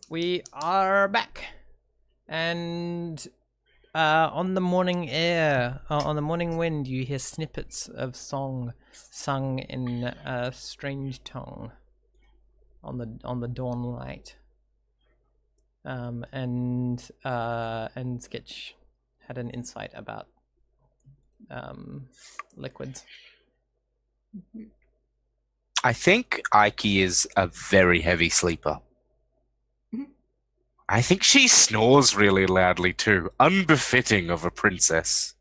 We are back, and on the morning air, on the morning wind, you hear snippets of song sung in a strange tongue on the dawn light. And Sketch had an insight about liquids. I think Ike is a very heavy sleeper. I think she snores really loudly too, unbefitting of a princess.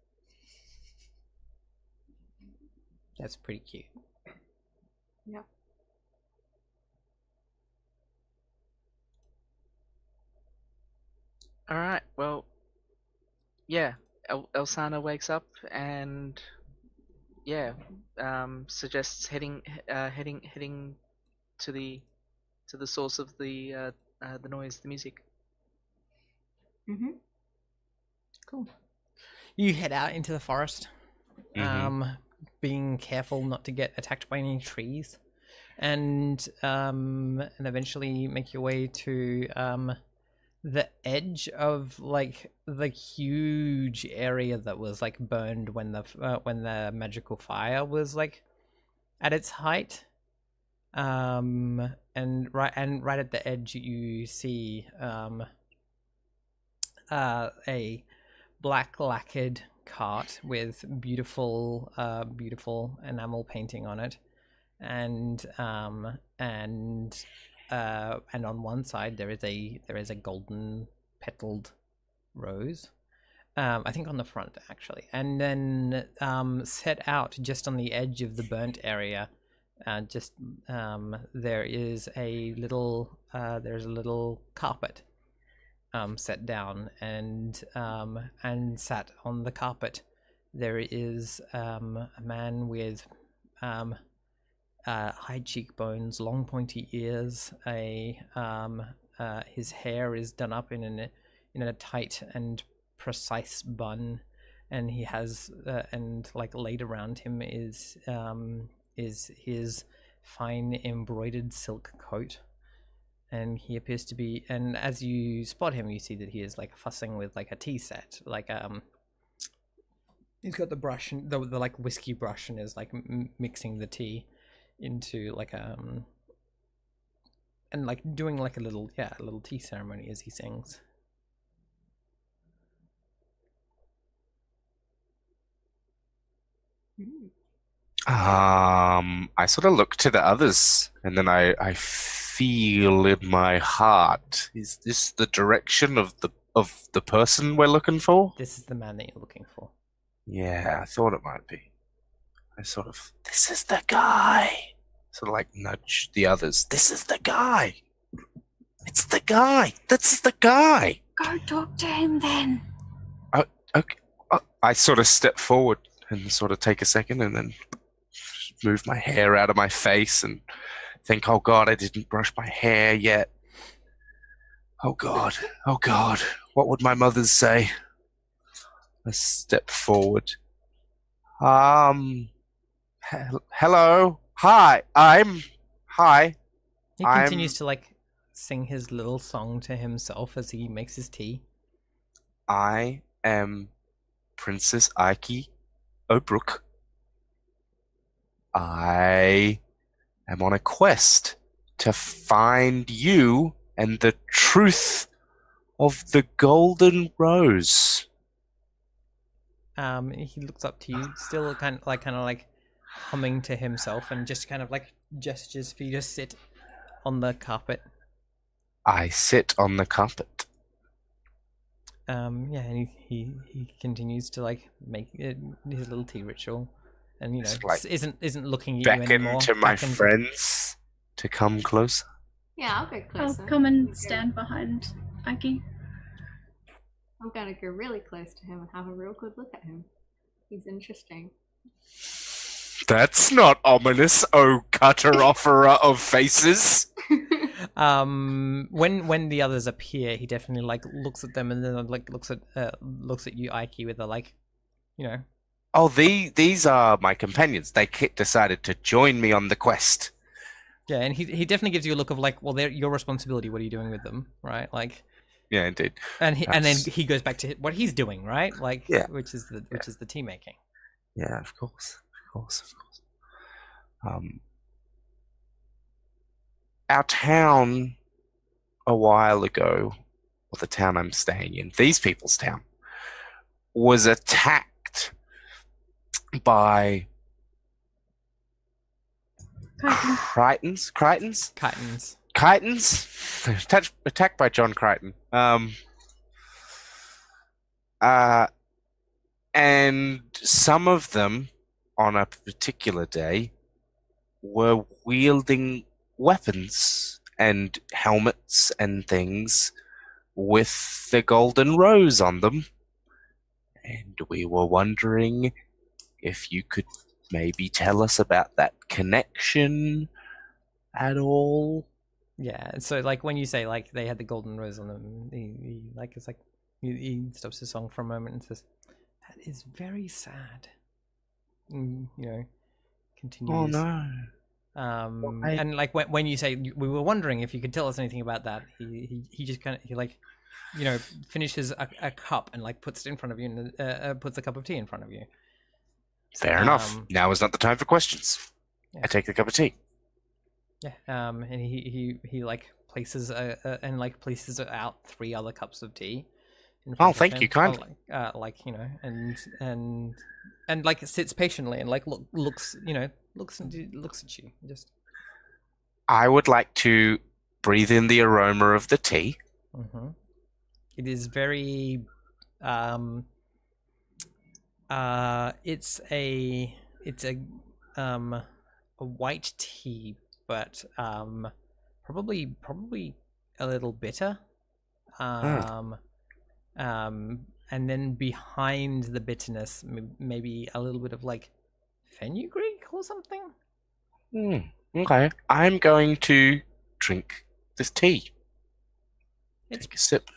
That's pretty cute. Yeah. Alright, well, yeah, Elsana wakes up and, yeah, suggests heading to the source of the noise, the music. Mm-hmm. Cool. You head out into the forest, being careful not to get attacked by any trees, and eventually make your way to the edge of like the huge area that was like burned when the magical fire was like at its height. And right at the edge you see a black lacquered cart with beautiful enamel painting on it, and on one side there is a golden petaled rose. I think on the front actually, and then set out just on the edge of the burnt area. There is a little carpet set down, and sat on the carpet there is a man with high cheekbones, long pointy ears. His hair is done up in a tight and precise bun, and he has and like laid around him is his fine embroidered silk coat. And he appears to be, and as you spot him, you see that he is like fussing with like a tea set, like he's got the brush, and the like whiskey brush, and is like mixing the tea into like and like doing like a little tea ceremony as he sings. I sort of look to the others, and then I feel in my heart, is this the direction of the person we're looking for? This is the man that you're looking for. Yeah, I thought it might be. I sort of, this is the guy. Sort of like nudge the others. This is the guy. It's the guy. That's the guy. Go talk to him then. Okay. I sort of step forward and sort of take a second, and then move my hair out of my face and think, oh God, I didn't brush my hair yet. Oh God, what would my mothers say? I step forward. Hello. Hi. He continues to like sing his little song to himself as he makes his tea. I am Princess Ike O'Brook. I am on a quest to find you and the truth of the golden rose. He looks up to you, still kind of like humming to himself, and just kind of like gestures for you to sit on the carpet. I sit on the carpet. And he continues to like make his little tea ritual, and like isn't looking at you anymore. Beckon to my friends to come closer. Yeah, I'll get closer. I'll come and stand behind Ike. I'm gonna go really close to him and have a real good look at him. He's interesting. That's not ominous, oh cutter offerer of faces. When the others appear, he definitely like looks at them, and then like looks at you, Ike, with a like, Oh, these are my companions. They decided to join me on the quest. Yeah, and he definitely gives you a look of like, well, they're your responsibility. What are you doing with them, right? Like, Yeah, indeed. and then That's- he goes back to what he's doing, right? Like, Yeah. which is the tea making. Yeah, of course. Our town a while ago, or the town I'm staying in, these people's town, was attacked by Crichton. Chitons. Attacked by John Crichton. And some of them, on a particular day, were wielding weapons and helmets and things with the golden rose on them. And we were wondering if you could maybe tell us about that connection at all. Yeah. So like when you say like they had the golden rose on them, he stops his song for a moment and says, "That is very sad." Continues. Oh no. And like when you say we were wondering if you could tell us anything about that, he just kind of finishes a cup and like puts it in front of you and puts a cup of tea in front of you. Fair enough. Now is not the time for questions. Yeah. I take the cup of tea. Yeah. And he like places places out 3 other cups of tea. Oh, thank you, kind. And like sits patiently and like looks at you just. I would like to breathe in the aroma of the tea. Mm-hmm. It is very it's a white tea, but probably a little bitter. And then behind the bitterness, maybe a little bit of like fenugreek or something. Okay, I'm going to drink this tea. Take a sip.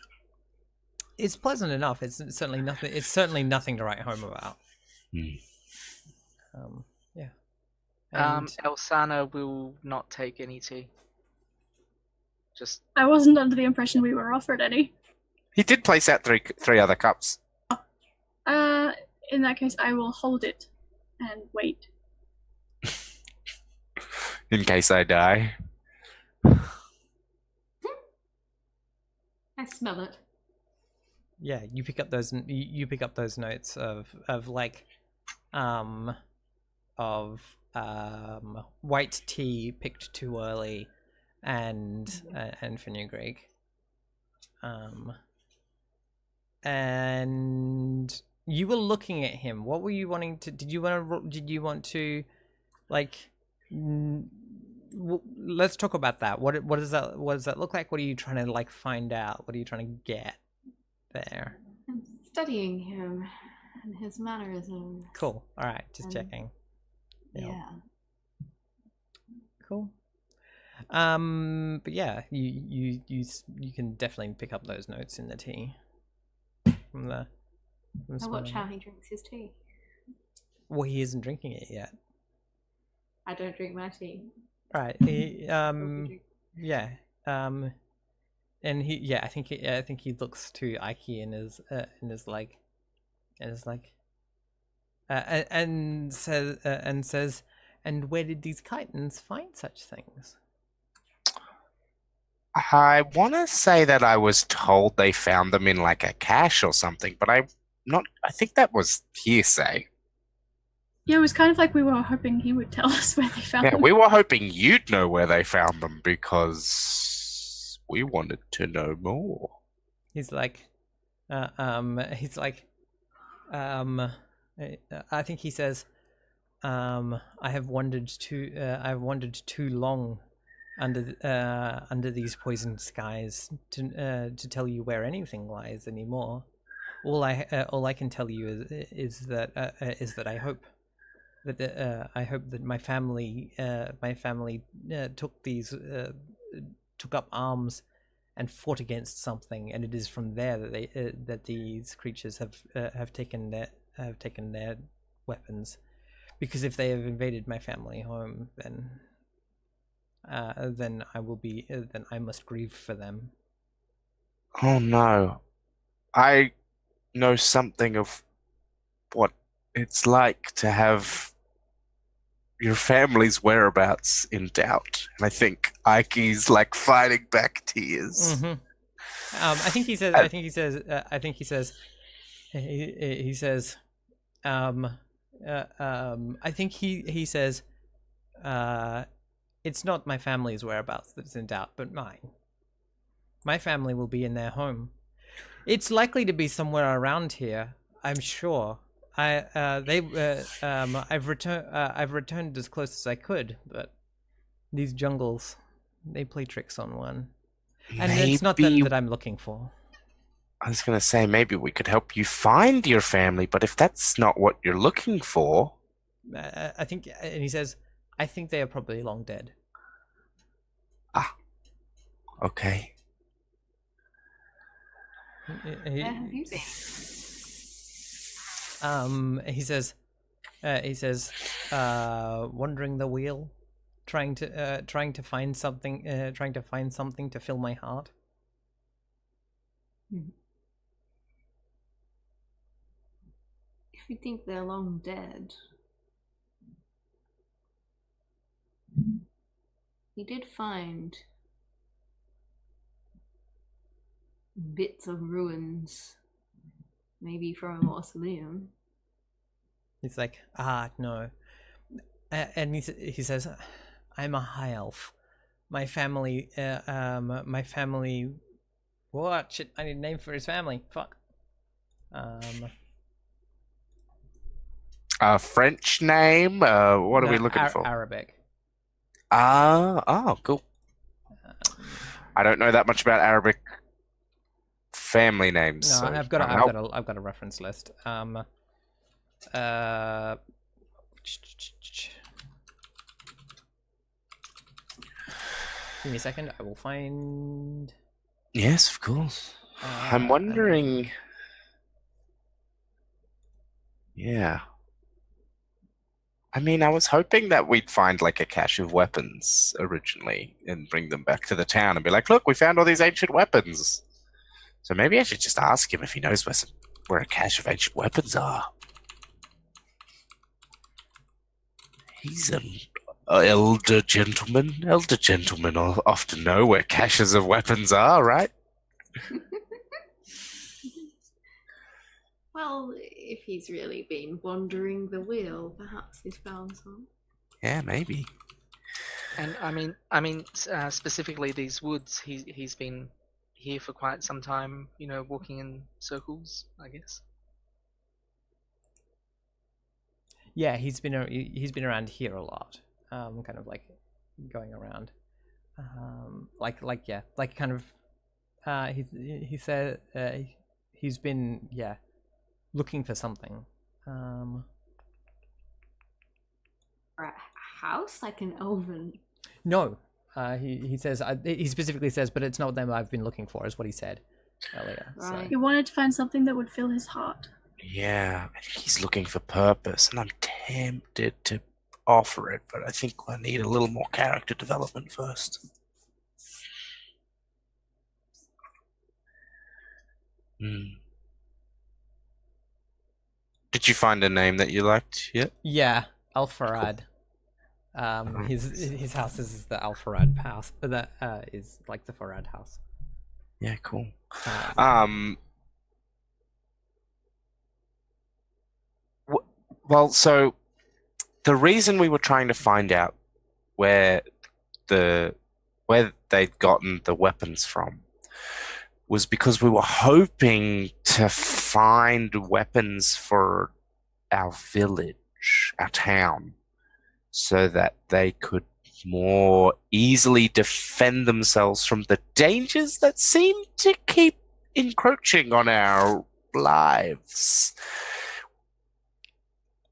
It's pleasant enough. It's certainly nothing. It's certainly nothing to write home about. Yeah. Elsana will not take any tea. Just. I wasn't under the impression we were offered any. He did place out three other cups. In that case, I will hold it and wait. In case I die. I smell it. Yeah, you pick up those notes of white tea picked too early, and fenugreek. And you were looking at him. What were you wanting to? Did you want to, like? Let's talk about that. What does that look like? What are you trying to like find out? What are you trying to get there? I'm studying him and his mannerisms. Cool. All right, just checking. Yeah. Cool. But yeah, you can definitely pick up those notes in the tea. I watch how he drinks his tea. Well, he isn't drinking it yet. I don't drink my tea. Right. Yeah. And I think he looks to Ike and is like, and says, and where did these chitons find such things? I want to say that I was told they found them in like a cache or something, but I think that was hearsay. Yeah, it was kind of like we were hoping he would tell us where they found them. Yeah, we were hoping you'd know where they found them because we wanted to know more. He's like, I think he says, I've wandered too long under these poisoned skies to tell you where anything lies anymore. All I can tell you is that I hope that my family took up arms and fought against something, and it is from there that these creatures have taken their weapons. Because if they have invaded my family home, then then I will be. Then I must grieve for them. Oh no. I know something of what it's like to have your family's whereabouts in doubt. And I think Ike's like fighting back tears. Mm-hmm. I think he says. I think he says. I think he says. He says. I think he says. It's not my family's whereabouts that's in doubt, but mine. My family will be in their home. It's likely to be somewhere around here. I'm sure. I've returned as close as I could, but these jungles, they play tricks on one. And it's not them Maybe that I'm looking for. I was going to say maybe we could help you find your family, but if that's not what you're looking for, I think, and he says, I think they are probably long dead. okay. Where have you been? He says, wandering the wheel, trying to find something, to fill my heart. If you think they're long dead, he did find bits of ruins, maybe from a mausoleum. He's like, no. And he says, I'm a high elf. My family, what? Shit, I need a name for his family. Fuck. A French name? What are we looking for? Arabic. Cool. I don't know that much about Arabic family names. No, so I've got a reference list. Give me a second. I will find. Yes, of course. I'm wondering. Yeah. I mean, I was hoping that we'd find like a cache of weapons originally and bring them back to the town and be like, look, we found all these ancient weapons. So maybe I should just ask him if he knows where a cache of ancient weapons are. He's an elder gentleman. Elder gentlemen often know where caches of weapons are, right? Well, if he's really been wandering the wheel, perhaps he's found some. Yeah, maybe. And specifically these woods. He's been here for quite some time. Walking in circles, I guess. Yeah, he's been around here a lot. Kind of like going around. He said he's been looking for something. Or a house, like an elven. No, he says he specifically says, but it's not them I've been looking for, is what he said earlier. Right. He wanted to find something that would fill his heart. Yeah, I think he's looking for purpose, and I'm tempted to offer it, but I think I need a little more character development first. Did you find a name that you liked yet? Yeah, Alfarad. Cool. His house is the Alfarad house. That is like the Farad house. Yeah, cool. Well, so the reason we were trying to find out where they'd gotten the weapons from was because we were hoping to find weapons for our village, our town, so that they could more easily defend themselves from the dangers that seem to keep encroaching on our lives.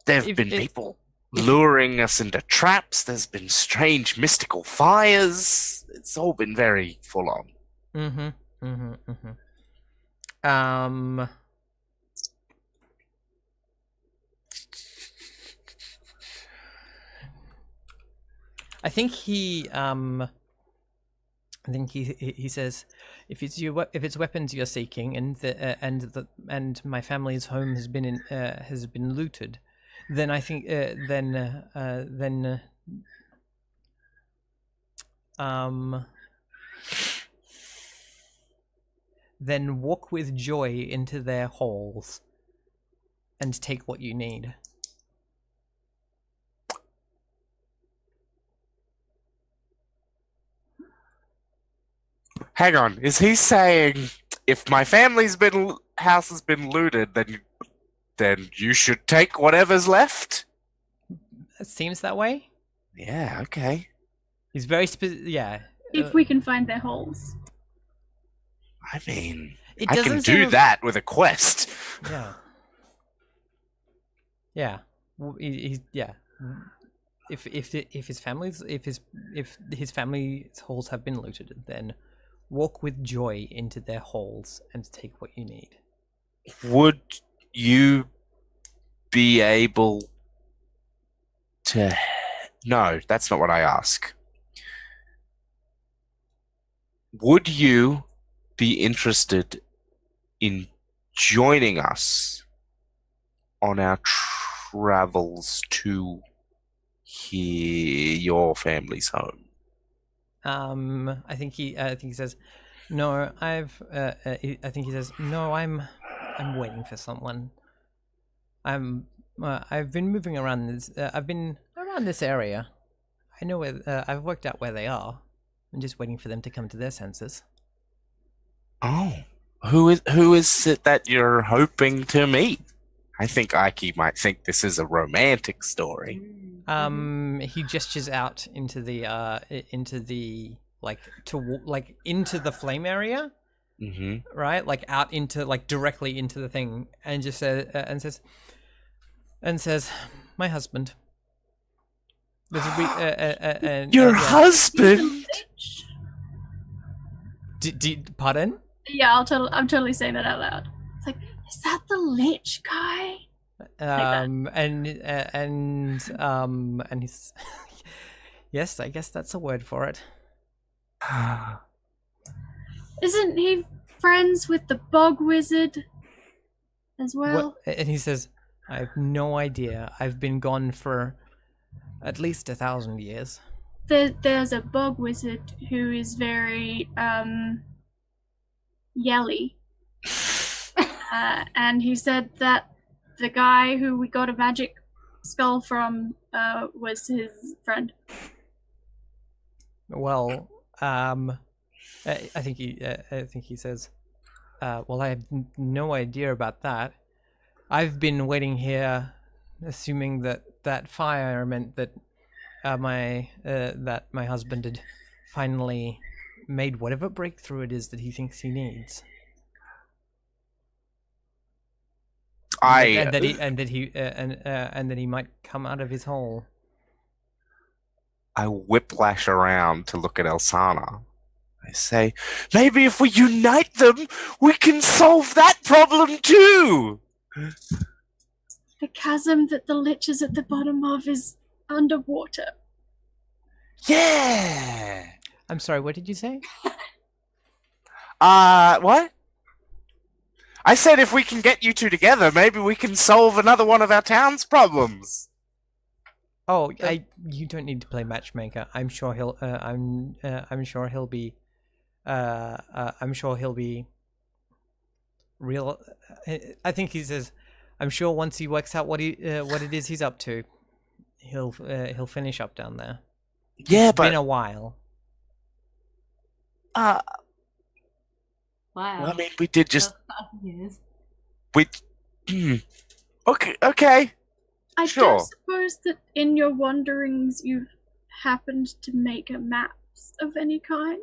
There have been people luring us into traps. There's been strange mystical fires. It's all been very full on. I think he says, if it's weapons you're seeking, and my family's home has been looted, then I think then walk with joy into their halls and take what you need. Hang on, is he saying if my house has been looted, then you should take whatever's left? It seems that way. Yeah, okay. He's very yeah. If we can find their holes. I mean, It I can doesn't do seem- that with a quest. Yeah. Yeah. He's yeah. If his family's halls have been looted, then walk with joy into their halls and take what you need. Would you be able to... No, that's not what I ask. Would you be interested in joining us on our travels to your family's home? I think he says, no. I think he says, no. I'm waiting for someone. I've been moving around this. I've been around this area. I know where. I've worked out where they are. I'm just waiting for them to come to their senses. Oh, who is it that you're hoping to meet? I think Ike might think this is a romantic story. He gestures out into the into the into the flame area, right? Like out into directly into the thing, and just says, my husband. There's a Your husband? Pardon? Yeah, I'm totally saying that out loud. It's like, is that the Lich guy? And he's yes, I guess that's a word for it. Isn't he friends with the bog wizard as well? And he says, I have no idea. I've been gone for at least 1,000 years. There's a bog wizard who is very yelly. And he said that the guy who we got a magic skull from was his friend. Well, I think he says, well, I have no idea about that. I've been waiting here, assuming that fire meant that my husband had finally made whatever breakthrough it is that he thinks he needs. And that he might come out of his hole. I whiplash around to look at Elsana. I say, maybe if we unite them, we can solve that problem too! The chasm that the Lich is at the bottom of is underwater. Yeah! I'm sorry, what did you say? What? I said if we can get you two together, maybe we can solve another one of our town's problems. Oh, you don't need to play matchmaker. I'm sure he'll. I'm sure he'll be. I'm sure he'll be. Real. I think he says. I'm sure once he works out what it is he's up to, he'll finish up down there. Yeah, it's but been a while. Wow. Well, I mean, we did just. Years. Okay. I Sure. don't suppose that in your wanderings you've happened to make a maps of any kind?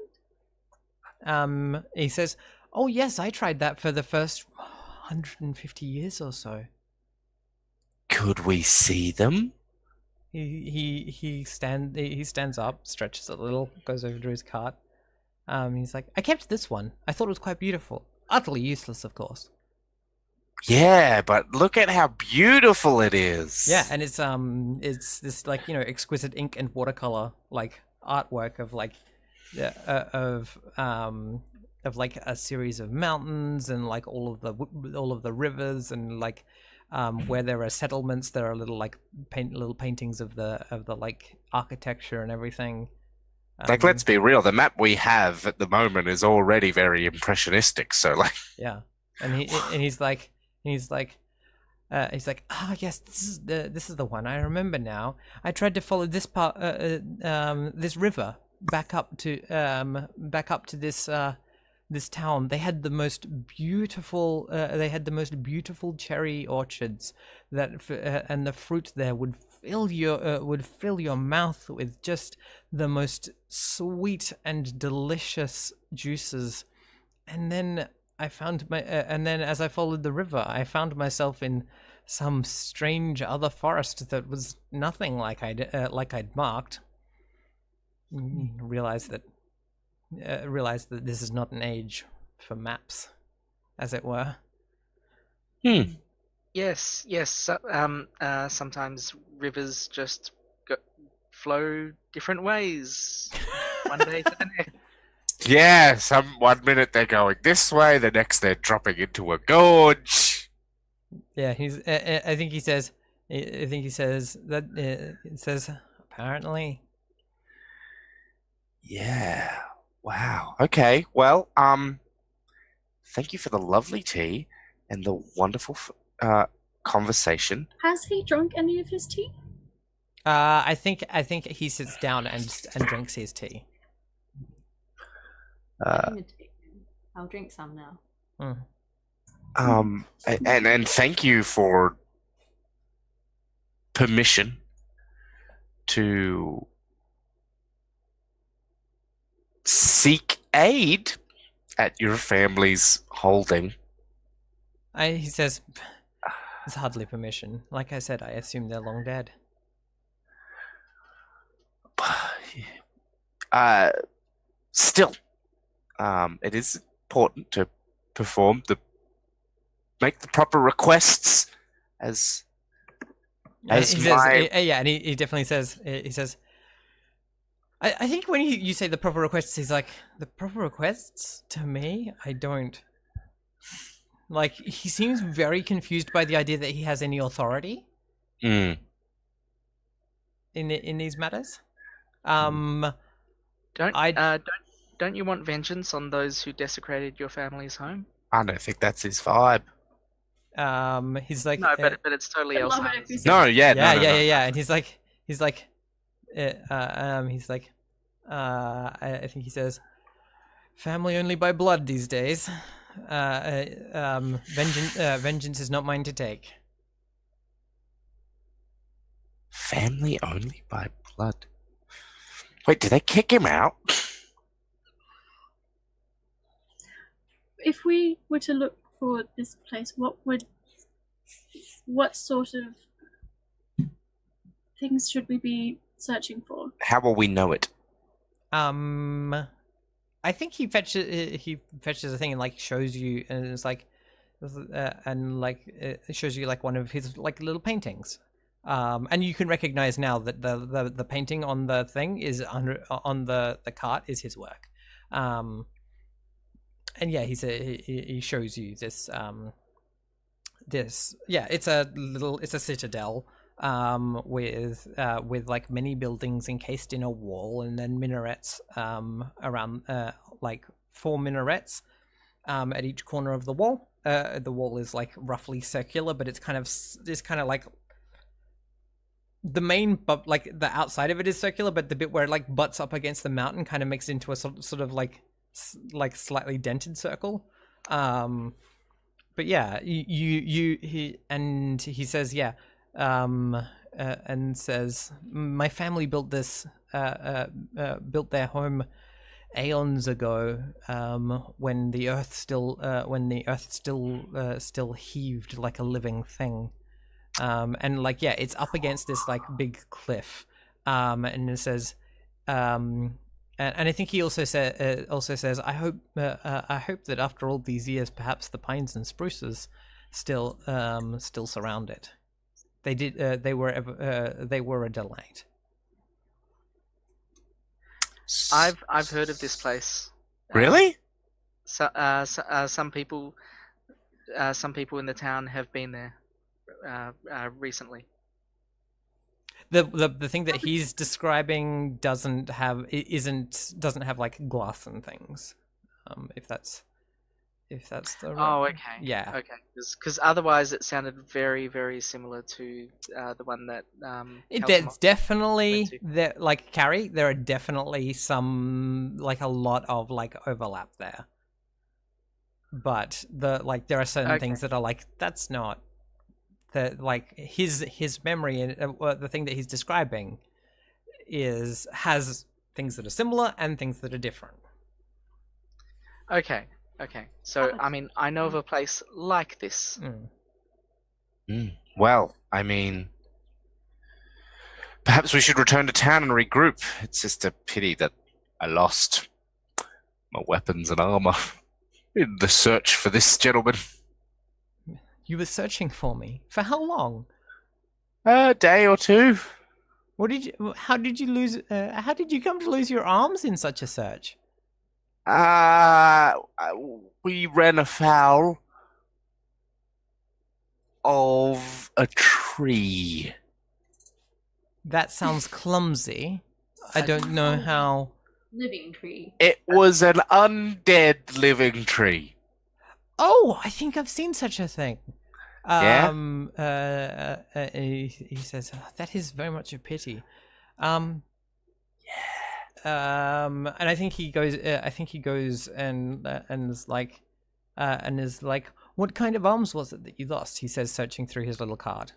He says, "Oh yes, I tried that for the first 150 years or so." Could we see them? He stands up, stretches a little, goes over to his cart. He's like, I kept this one. I thought it was quite beautiful. Utterly useless, of course. Yeah, but look at how beautiful it is. Yeah, and it's this like exquisite ink and watercolor like artwork of like of like a series of mountains and like all of the rivers and like where there are settlements, there are little like little paintings of the like architecture and everything. Like, let's be real, the map we have at the moment is already very impressionistic. So, like, Yeah, and he's like yes, this is the one I remember now. I tried to follow this part this river back up to this this town. They had the most beautiful cherry orchards and the fruit there would fill your mouth with just the most sweet and delicious juices. And then and then as I followed the river, I found myself in some strange other forest that was nothing like I'd marked. Realized that this is not an age for maps, as it were. Yes, yes. Sometimes rivers just flow different ways. One day to the next. yeah, one minute they're going this way, the next they're dropping into a gorge. Yeah, I think he says that it says apparently. Yeah. Wow. Okay. Well, thank you for the lovely tea and the wonderful conversation. Has he drunk any of his tea? I think he sits down and drinks his tea. I'll drink some now. And thank you for permission to seek aid at your family's holding. He says, it's hardly permission. Like I said, I assume they're long dead. Still, it is important to make the proper requests as he says, yeah, and he definitely says, I think when you say the proper requests, he's like, the proper requests? To me, I don't. Like, he seems very confused by the idea that he has any authority in these matters. Don't you want vengeance on those who desecrated your family's home? I don't think that's his vibe. He's like, no, but it's totally else. No, yeah, and he's like, I think he says, family only by blood these days. Vengeance is not mine to take. Family only by blood. Wait, did they kick him out? If we were to look for this place, what sort of things should we be searching for? How will we know it? I think he fetches a thing and like shows you, and it's like, it shows you like one of his like little paintings, and you can recognize now that the painting on the thing is on the cart is his work, and yeah, he shows you this it's a citadel with like many buildings encased in a wall, and then minarets around like 4 minarets at each corner of the wall. The wall is like roughly circular, but it's kind of like the main, but like the outside of it is circular, but the bit where it like butts up against the mountain kind of makes it into a sort of like slightly dented circle. But yeah, he says, yeah, and says, my family built this built their home aeons ago, when the earth still heaved like a living thing, and like, yeah, it's up against this like big cliff, and it says, and I think he also says, I hope that after all these years, perhaps the pines and spruces still surround it. They were a delight. I've heard of this place. Really? Some people in the town have been there recently. The thing that he's describing doesn't have like glass and things. If that's the right. Oh, okay. Yeah. Okay. Because otherwise, it sounded very, very similar to the one that. There's definitely went to. there, like Carrie. There are definitely some a lot of overlap there. But there are certain things that are that's not his memory and the thing that he's describing has things that are similar and things that are different. Okay. So, I mean, I know of a place like this. Well, I mean, perhaps we should return to town and regroup. It's just a pity that I lost my weapons and armor in the search for this gentleman. You were searching for me for how long? A day or two. How did you lose? How did you come to lose your arms in such a search? We ran afoul of a tree. That sounds clumsy. I don't know how. Living tree. It was an undead living tree. Oh, I think I've seen such a thing. Yeah? He says, "Oh, that is very much a pity." And I think he goes. And is like, "What kind of arms was it that you lost?" He says, searching through his little card.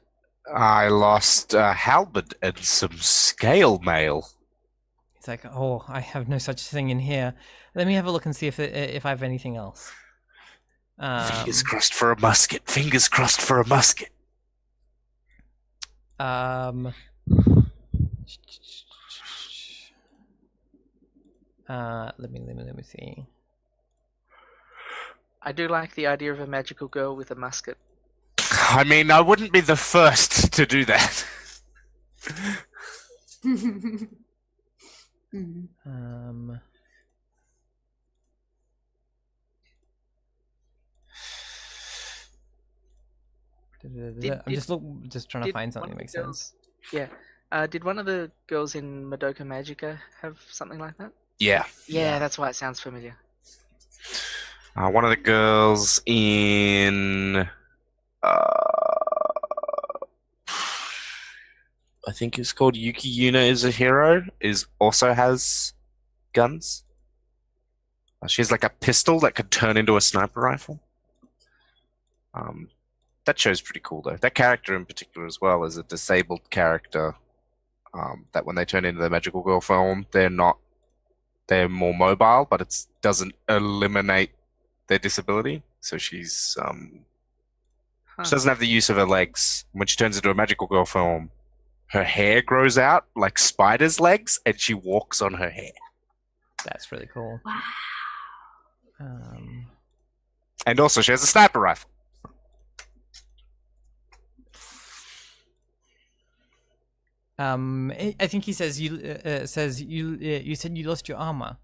I lost a halberd and some scale mail. He's like, "Oh, I have no such thing in here. Let me have a look and see if I have anything else." Fingers crossed for a musket. Fingers crossed for a musket. Let me see. I do like the idea of a magical girl with a musket. I mean, I wouldn't be the first to do that. I'm just trying to find something that makes sense. Yeah. Did one of the girls in Madoka Magica have something like that? Yeah. Yeah, that's why it sounds familiar. One of the girls in... I think it's called Yuki Yuna is a hero, also has guns. She has like a pistol that could turn into a sniper rifle. That show's pretty cool though. That character in particular as well is a disabled character. That when they turn into the magical girl form, they're more mobile, but it doesn't eliminate their disability. So she's she doesn't have the use of her legs. When she turns into a magical girl form, her hair grows out like spider's legs, and she walks on her hair. That's really cool. Wow. And also, she has a sniper rifle. I think he says you said you lost your armor.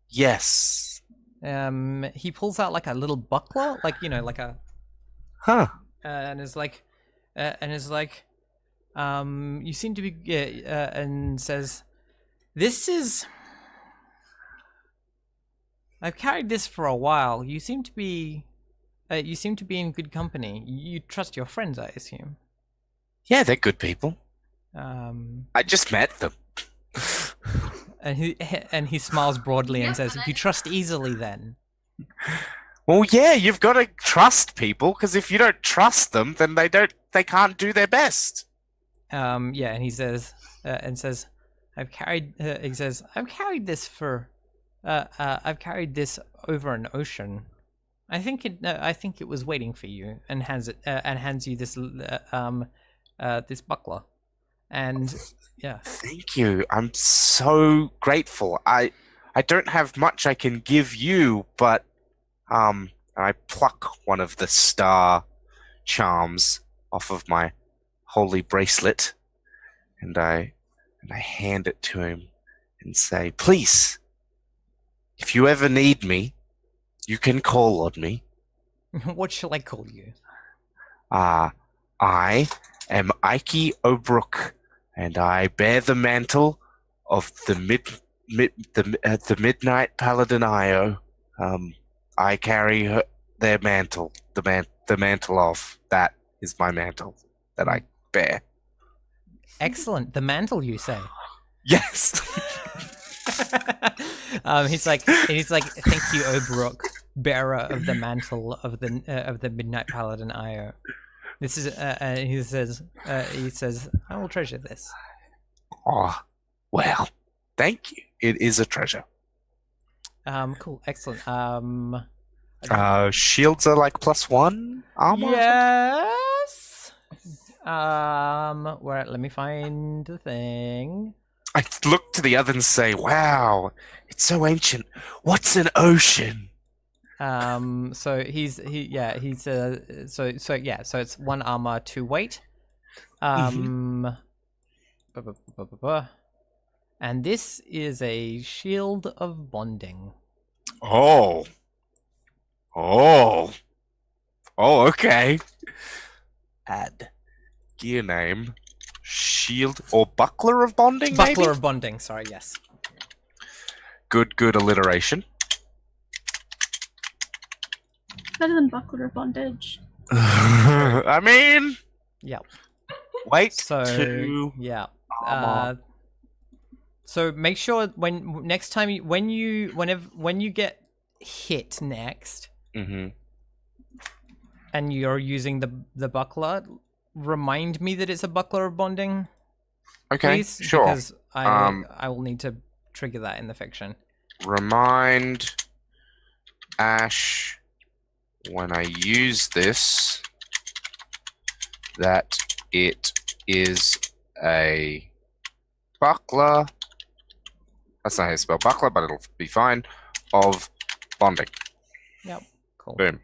Yes. He pulls out like a little buckler, like a. Huh. And is like, you seem to be, and says, "This is. I've carried this for a while. You seem to be in good company. You trust your friends, I assume." Yeah, they're good people. I just met them. And he smiles broadly and says, "You trust easily, then." Well, yeah, you've got to trust people, because if you don't trust them, then they can't do their best. Yeah, and he says, I've carried this over an ocean. I think it was waiting for you, and hands you this this buckler. And yeah. Thank you. I'm so grateful. I don't have much I can give you, but I pluck one of the star charms off of my holy bracelet, and I hand it to him and say, "Please, if you ever need me, you can call on me. What shall I call you? I am Ike O'Brook, and I bear the mantle of the the Midnight Paladin Io. I carry their mantle. The mantle of that is my mantle that I bear." Excellent. The mantle, you say? Yes. He's like, thank you, O'Brook, bearer of the mantle of the Midnight Paladin Io. This is, he says, I will treasure this. Oh, well, thank you. It is a treasure. Cool, excellent. Shields are like +1 armor. Yes. Where? Let me find the thing. I look to the other and say, "Wow, it's so ancient. What's an ocean?" So so it's 1 armor, 2 weight. And this is a shield of bonding. Oh, okay. Add gear name, shield or buckler of bonding. Buckler maybe? of bonding. Sorry, yes. Good alliteration. Better than buckler of bondage. I mean, Yep. wait. So 2 yeah. armor. So make sure when you get hit next, Mhm. and you're using the buckler, remind me that it's a buckler of bonding, Okay, please, sure. because I will need to trigger that in the fiction. Remind Ash when I use this that it is a buckler. That's not how you spell buckler, but it'll be fine. Of bonding. Yep. Cool. Boom.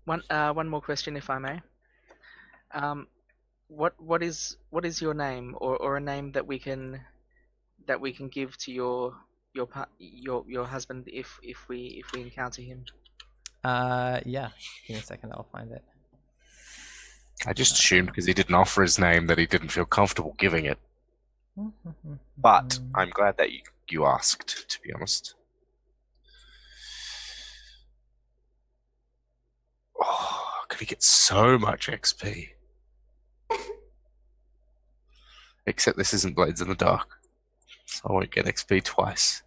One more question, if I may. What is your name, or a name that we can give to your husband if we encounter him? Yeah. Give me a second. I'll find it. I just assumed because he didn't offer his name that he didn't feel comfortable giving it. But I'm glad that you asked, to be honest. Oh, I'm gonna get so much XP. Except this isn't Blades in the Dark, so I won't get XP twice.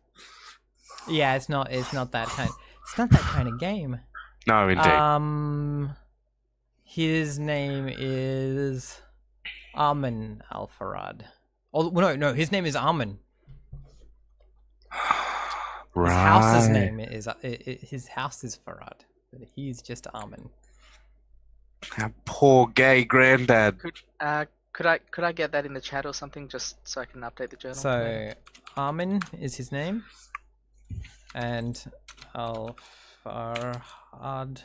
Yeah, it's not that kind. It's not that kind of game. No, indeed. His name is Armin Alfarad. Oh no, his name is Armin. Right. His house's name is his house is Farad, but he's just Armin. Our poor gay granddad. Could I get that in the chat or something, just so I can update the journal? So Armin is his name, and Alfarad, Farhad,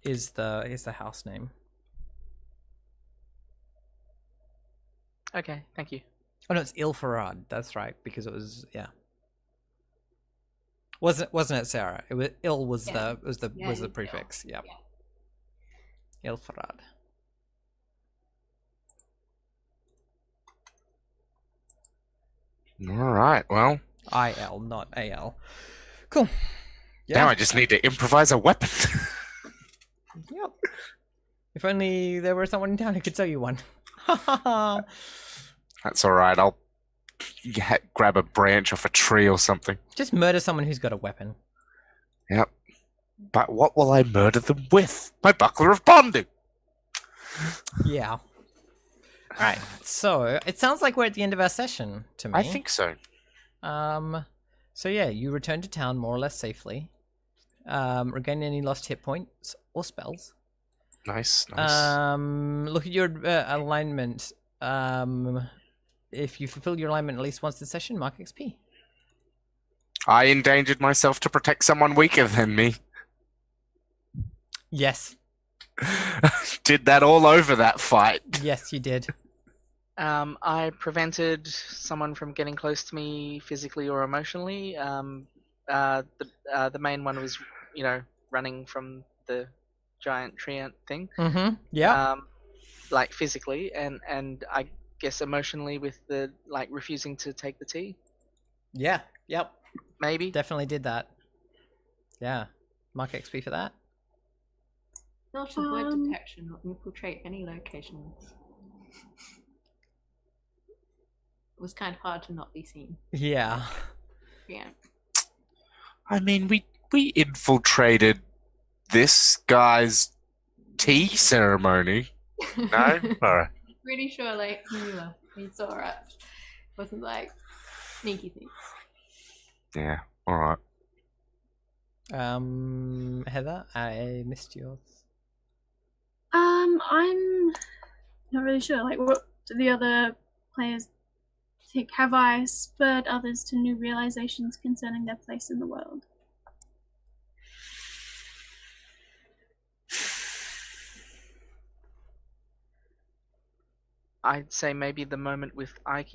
is the house name. Okay, thank you. Oh no, it's Ilfarad. That's right, because it was Wasn't it Sarah? It was Il was the prefix. Yep. Ilfarad. All right. Well, IL, not AL. Cool. now I just need to improvise a weapon. Yep. If only there were someone in town who could sell you one. That's all right. I'll grab a branch off a tree or something. Just murder someone who's got a weapon. Yep. But what will I murder them with? My buckler of bonding. Yeah. Alright, so it sounds like we're at the end of our session to me. I think so. So yeah, you return to town more or less safely. Regain any lost hit points or spells. Nice. Look at your alignment. If you fulfill your alignment at least once this session, mark XP. I endangered myself to protect someone weaker than me. Yes. Did that all over that fight. Yes, you did. I prevented someone from getting close to me physically or emotionally. The main one was, running from the giant treant thing. Mm-hmm. Yeah. Like physically, and I guess emotionally with the refusing to take the tea. Yeah. Yep. Maybe. Definitely did that. Yeah. Mark XP for that. Not avoid detection or infiltrate any locations. It was kind of hard to not be seen. Yeah. Yeah. I mean, we infiltrated this guy's tea ceremony. No? Alright. Pretty sure, he knew us. He saw us. Wasn't sneaky things. Yeah, alright. Heather, I missed yours. I'm not really sure. What do the other players think? Have I spurred others to new realizations concerning their place in the world? I'd say maybe the moment with Ike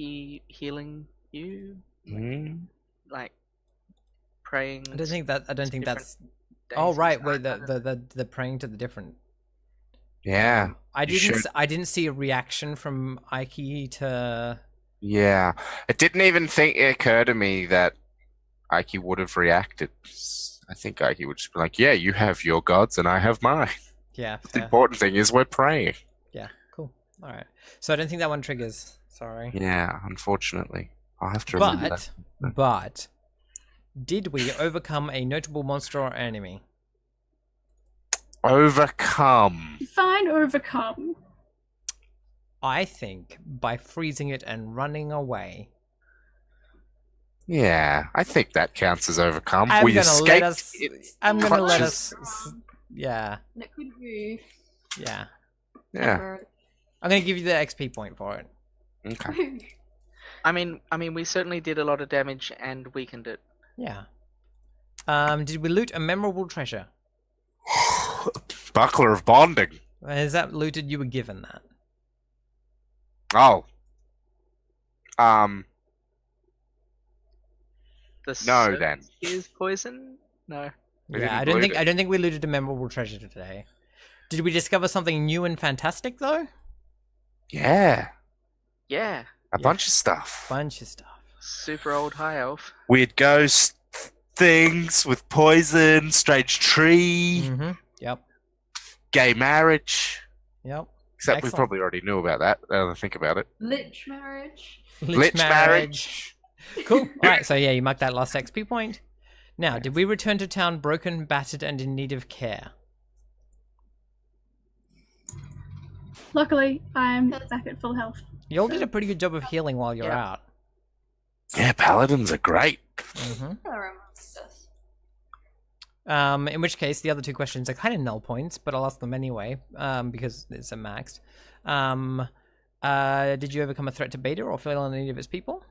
healing you, praying. I don't think that's. days Oh and right, stuff. wait. The praying to the different. Yeah. I You didn't. should- I didn't see a reaction from Ike to. Yeah. It didn't even occur to me that Ike would have reacted. I think Ike would just be like, yeah, you have your gods and I have mine. Yeah. The Fair. important thing is we're praying. Yeah. Cool. All right. So I don't think that one triggers. Sorry. Yeah, unfortunately. I'll have to remember that. But did we overcome a notable monster or enemy? Overcome. Define overcome. I think by freezing it and running away. Yeah, I think that counts as overcome. I'm We gonna let escaped us. its I'm gonna let clutches. us. Yeah. And it could move. Yeah. Yeah, temporarily. I'm gonna give you the XP point for it. okay. I mean, we certainly did a lot of damage and weakened it. Yeah. Did we loot a memorable treasure? Buckler of Bonding. Is that looted? You were given that. Oh. The No, soap then. is poison? No. We Yeah, didn't loot I it. don't think we looted a memorable treasure today. Did we discover something new and fantastic though? Yeah, Yeah. a bunch of stuff. Bunch of stuff. Super old high elf. Weird ghost things with poison, strange tree, Mm-hmm. Yep. gay marriage. Yep. Except Excellent. we probably already knew about that, now that I think about it. Lich marriage. Lich marriage. Cool. All right. So yeah, you marked that last XP point. Now, did we return to town broken, battered, and in need of care? Luckily, I'm back at full health. You all did a pretty good job of healing while you're Yeah. out. Yeah, paladins are great. Mm-hmm. Hello, Romanticus. In which case, the other two questions are kind of null points, but I'll ask them anyway, because it's a maxed. Did you overcome a threat to Beta or feel in need of its people?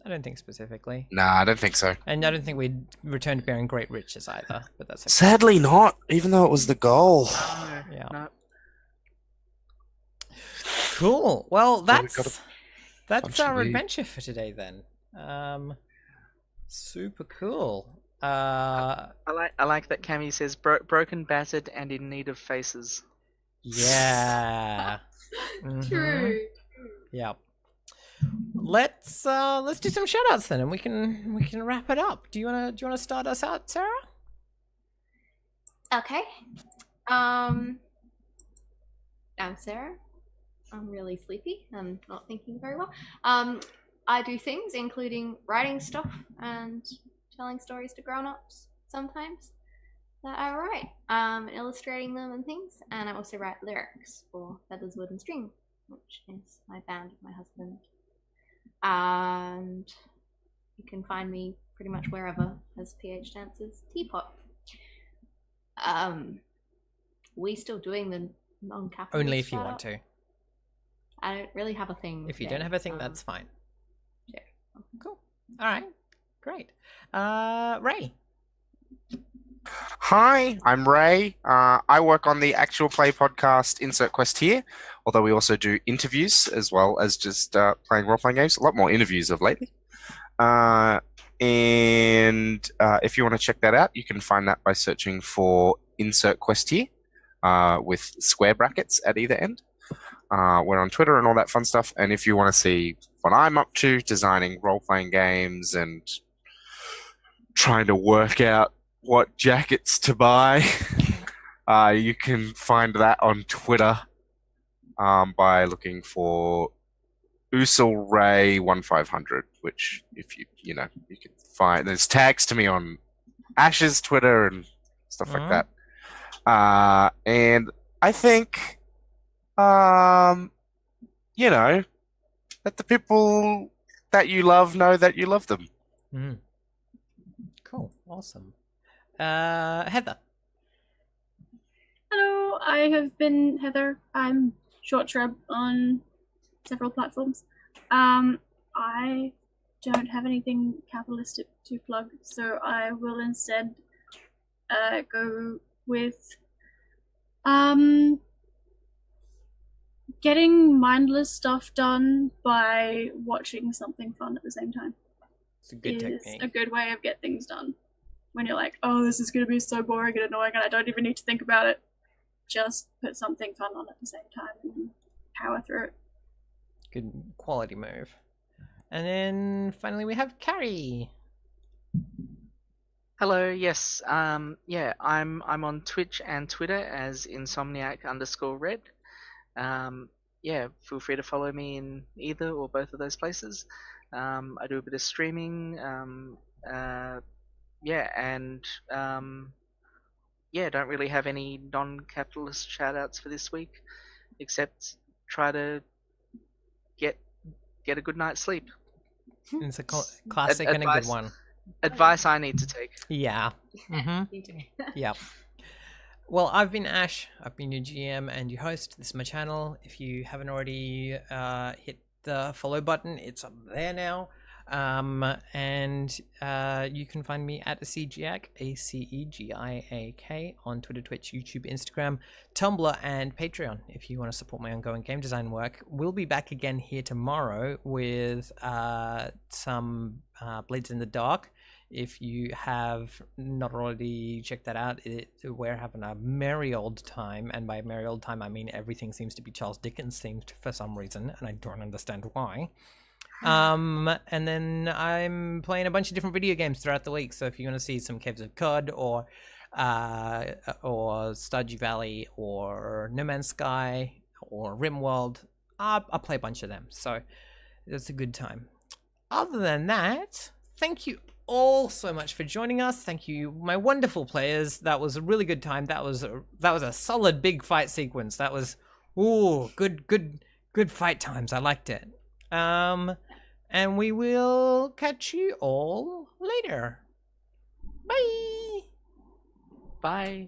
I don't think specifically. Nah, I don't think so. And I don't think we'd returned bearing great riches either, but that's okay. Sadly not, even though it was the goal. No. Yeah. No. Cool. Well, we that's got a bunch our of adventure for today then. Super cool. I like that Cammy says broken, battered, and in need of faces. Yeah. Mhm. True. Yep. Let's do some shoutouts then, and we can wrap it up. Do you wanna start us out, Sarah? Okay. I'm Sarah. I'm really sleepy. I'm not thinking very well. I do things including writing stuff and telling stories to grown-ups sometimes that I write, illustrating them and things. And I also write lyrics for Feathers, Wood and String, which is my band with my husband. And you can find me pretty much wherever as PH Dancer's Teapot. We still doing the non-capital Only if you shout want out? to. I don't really have a thing. If you today, don't have a thing, that's fine. yeah. Cool. All right, great. Ray. Hi, I'm Ray. I work on the actual play podcast Insert Quest here, although we also do interviews as well as just playing role-playing games. A lot more interviews of lately. And if you want to check that out, you can find that by searching for Insert Quest here with square brackets at either end. We're on Twitter and all that fun stuff. And if you want to see what I'm up to, designing role-playing games and trying to work out what jackets to buy, you can find that on Twitter by looking for Usul Ray 1500, which if you can find. There's tags to me on Ash's Twitter and stuff like that. And I think that the people that you love know that you love them. Cool, awesome. Heather. Hello, I have been Heather. I'm Short Shrub on several platforms. I don't have anything capitalistic to plug, so I will instead go with getting mindless stuff done by watching something fun at the same time. It's a good is technique. a good way of getting things done. When you're like, oh, this is going to be so boring and annoying and I don't even need to think about it. Just put something fun on at the same time and power through it. Good quality move. And then finally we have Carrie. Hello, yes. I'm on Twitch and Twitter as insomniac_red. Feel free to follow me in either or both of those places. I do a bit of streaming. Don't really have any non-capitalist shout-outs for this week, except try to get a good night's sleep. It's a classic and a good one. Advice I need to take. Yeah. Yep. Well, I've been Ash. I've been your GM and your host. This is my channel. If you haven't already hit the follow button, it's up there now. And you can find me at Acegiac, ACEGIAK, on Twitter, Twitch, YouTube, Instagram, Tumblr, and Patreon if you want to support my ongoing game design work. We'll be back again here tomorrow with some Blades in the Dark. If you have not already checked that out, we're having a merry old time, and by merry old time I mean everything seems to be Charles Dickens themed for some reason, and I don't understand why. And then I'm playing a bunch of different video games throughout the week, so if you want to see some Caves of Cod or Stardew Valley or No Man's Sky or RimWorld, I'll play a bunch of them, so it's a good time. Other than that, thank you all so much for joining us. Thank you, my wonderful players. That was a really good time. That was a solid big fight sequence. That was good fight times. I liked it. And we will catch you all later. Bye. Bye.